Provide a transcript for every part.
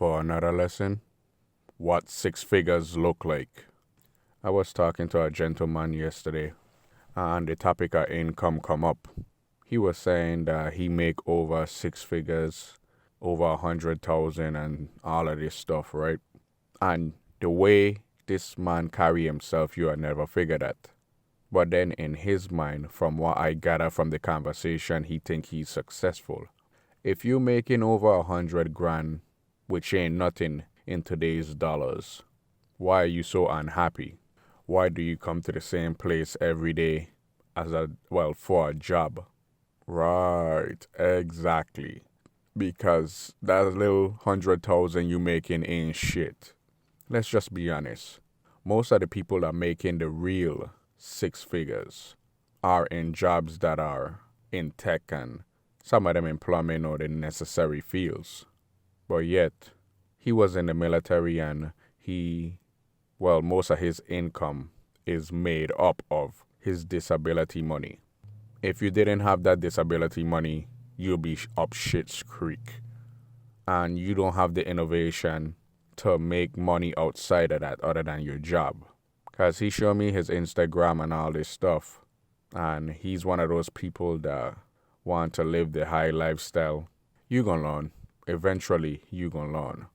for another lesson. What six figures look like. I was talking to a gentleman yesterday, and the topic of income come up. He was saying that he make over six figures, over 100,000 and all of this stuff, right? And the way this man carry himself, you will never figure that. But then in his mind, from what I gather from the conversation, he think he's successful. If you making over 100 grand, which ain't nothing in today's dollars, why are you so unhappy? Why do you come to the same place every day for a job? Right, exactly. Because that little 100,000 you making ain't shit. Let's just be honest. Most of the people that making the real six figures are in jobs that are in tech and some of them in plumbing or the necessary fields. But yet, he was in the military and most of his income is made up of his disability money. If you didn't have that disability money, you'll be up shit's creek. And you don't have the innovation to make money outside of that other than your job. Because he showed me his Instagram and all this stuff. And he's one of those people that want to live the high lifestyle. You gonna learn. Eventually, you gonna learn.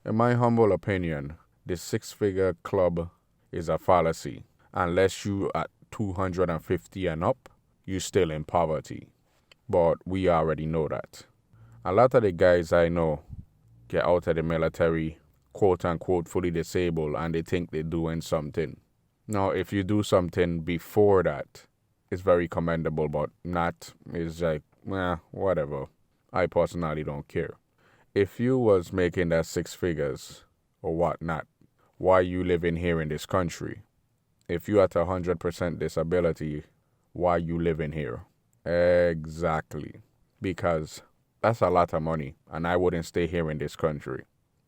In my humble opinion, the six-figure club is a fallacy. Unless you at 250 and up, you still in poverty. But we already know that. A lot of the guys I know get out of the military, quote-unquote, fully disabled, and they think they're doing something. Now, if you do something before that, it's very commendable, but not, it's like, whatever. I personally don't care. If you was making that six figures or whatnot, why you living here in this country? If you at 100% disability, why you living here? Exactly. Because that's a lot of money, and I wouldn't stay here in this country.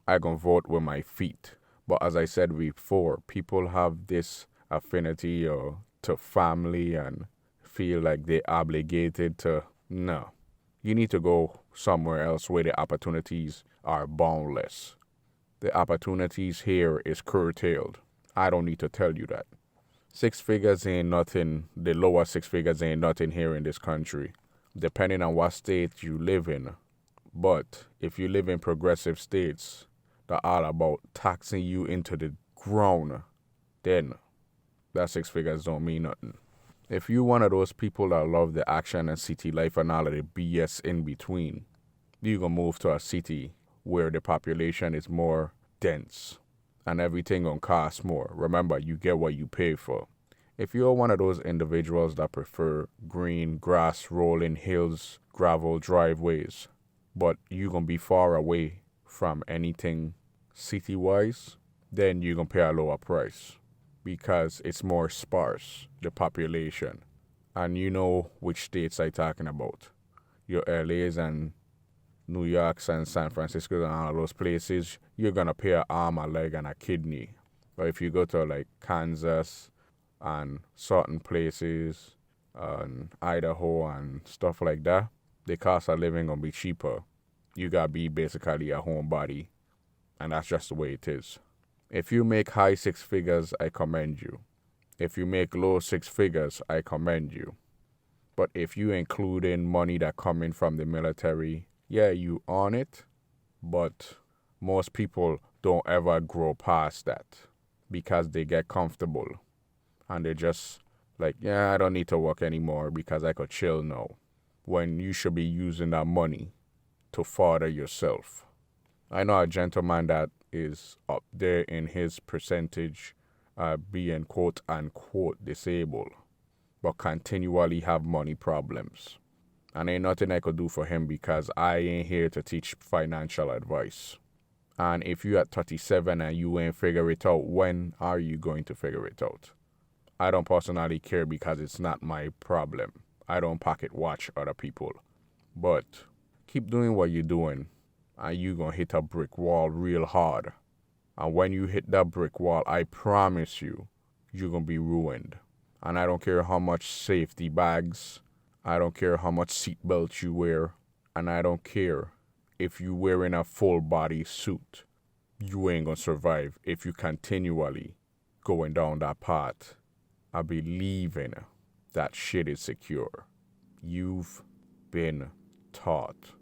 I gonna vote with my feet. But as I said before, people have this affinity to family and feel like they're obligated to. No. You need to go somewhere else where the opportunities are boundless. The opportunities here is curtailed. I don't need to tell you that. Six figures ain't nothing. The lower six figures ain't nothing here in this country, depending on what state you live in. But if you live in progressive states that are all about taxing you into the ground, then that six figures don't mean nothing. If you one of those people that love the action and city life and all of the BS in between, you gonna move to a city where the population is more dense and everything gonna cost more. Remember, you get what you pay for. If you're one of those individuals that prefer green, grass, rolling hills, gravel driveways, but you gonna be far away from anything city-wise, then you're gonna pay a lower price because it's more sparse, the population. And you know which states I'm talking about. Your LAs and New Yorks and San Francisco and all those places, you're gonna pay an arm, a leg, and a kidney. But if you go to like Kansas and certain places, and Idaho and stuff like that, the cost of living gonna be cheaper. You gotta be basically a homebody, and that's just the way it is. If you make high six figures, I commend you. If you make low six figures, I commend you. But if you include in money that coming from the military, yeah, you on it, but most people don't ever grow past that because they get comfortable and they just like, I don't need to work anymore because I could chill now, when you should be using that money to further yourself. I know a gentleman that is up there in his percentage being quote-unquote disabled, but continually have money problems. And ain't nothing I could do for him because I ain't here to teach financial advice. And if you at 37 and you ain't figure it out, when are you going to figure it out? I don't personally care because it's not my problem. I don't pocket watch other people. But keep doing what you're doing and you gonna hit a brick wall real hard. And when you hit that brick wall, I promise you, you're gonna be ruined. And I don't care how much safety bags, I don't care how much seatbelts you wear, and I don't care if you wearing a full body suit, you ain't gonna survive if you continually going down that path of believing that shit is secure. You've been taught